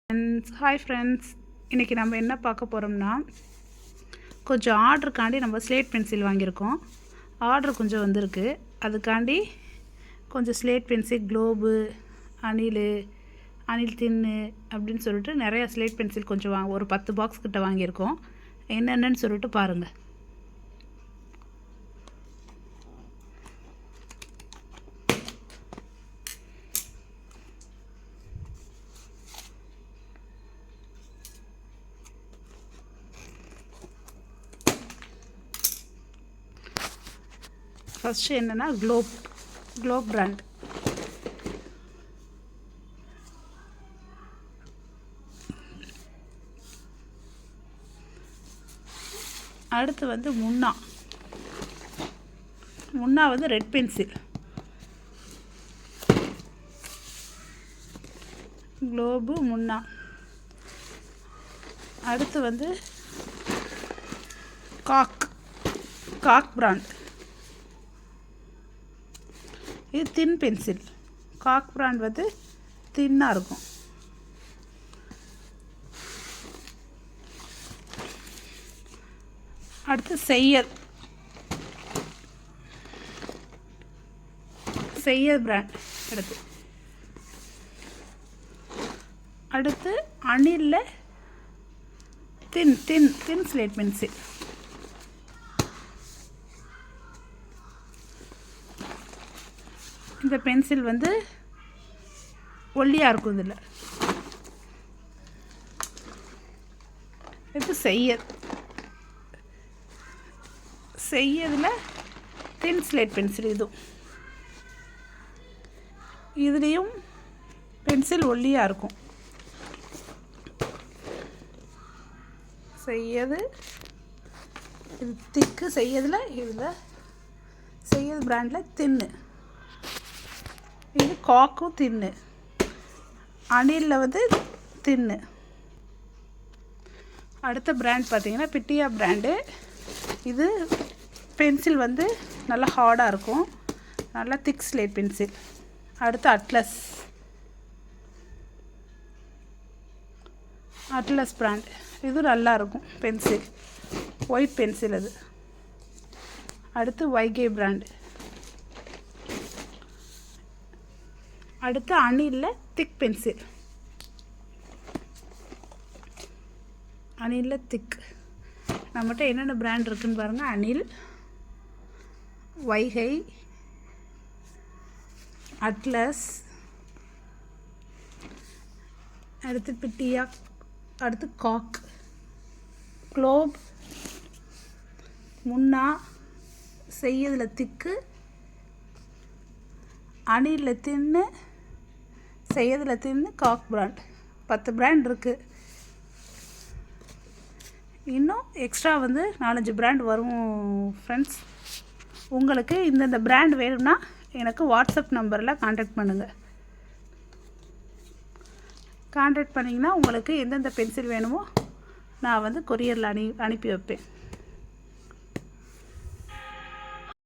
Hi friends, இன்றைக்கி நம்ம என்ன பார்க்க போகிறோம்னா, கொஞ்சம் ஆர்டருக்காண்டி நம்ம ஸ்லேட் பென்சில் வாங்கியிருக்கோம். ஆர்டர் கொஞ்சம் வந்திருக்கு. அதுக்காண்டி கொஞ்சம் ஸ்லேட் பென்சில், க்ளோபு, அணில் தின்னு அப்படின்னு சொல்லிட்டு நிறையா ஸ்லேட் பென்சில் கொஞ்சம் ஒரு 10 பாக்ஸ் கிட்ட வாங்கியிருக்கோம். என்னென்னு சொல்லிட்டு பாருங்கள். ஃபஸ்ட்டு என்னென்னா க்ளோப் பிராண்ட். அடுத்து வந்து முன்னா வந்து ரெட் பென்சில். க்ளோபு, முன்னா. அடுத்து வந்து காக் பிராண்ட். இது தின் பென்சில். காக் பிராண்ட் வந்து தின்னாக இருக்கும். அடுத்து செய்யத் பிராண்ட். அடுத்து அணிலில் தின் ஸ்லேட் பென்சில். இந்த பென்சில் வந்து ஒல்லியாக இருக்கும். இதில் இது செய்யதில் தின் ஸ்லேட் பென்சில். இதுலேயும் பென்சில் ஒல்லியாக இருக்கும். இது திக்கு செய்யதில். இதில் செய்யது பிராண்டில் தின்னு. இது காக்கும் தின்னு. அணிலில் வந்து தின்னு. அடுத்த பிராண்ட் பார்த்திங்கன்னா பிட்டியா பிராண்டு. இது பென்சில் வந்து நல்லா ஹார்டாக இருக்கும். நல்லா திக் ஸ்லேட் பென்சில். அடுத்து அட்லஸ் பிராண்ட். இது நல்லா இருக்கும் பென்சில். ஒயிட் பென்சில் அது. அடுத்து வைகே பிராண்டு. அடுத்து அணிலில் திக் பென்சில். அணிலில் திக். நம்மகிட்ட என்னென்ன பிராண்ட் இருக்குதுன்னு பாருங்கள். அணில், வைகை, அட்லஸ், அடுத்து பிட்டியா, அடுத்து காக், க்ளோப், முன்னா, செய்யதில் திக்கு, அணிலில் தின்னு, செய்யதில் தின்னு, காக் பிராண்ட். 10 பிராண்ட் இருக்குது. இன்னும் எக்ஸ்ட்ரா வந்து 4-5 பிராண்ட் வரும் ஃப்ரெண்ட்ஸ். உங்களுக்கு இந்தந்த பிராண்ட் வேணும்னா எனக்கு வாட்ஸ்அப் நம்பரில் கான்டாக்ட் பண்ணுங்கள். கான்டாக்ட் பண்ணிங்கன்னா உங்களுக்கு எந்தெந்த பென்சில் வேணுமோ நான் வந்து கொரியரில் அனுப்பி வைப்பேன்.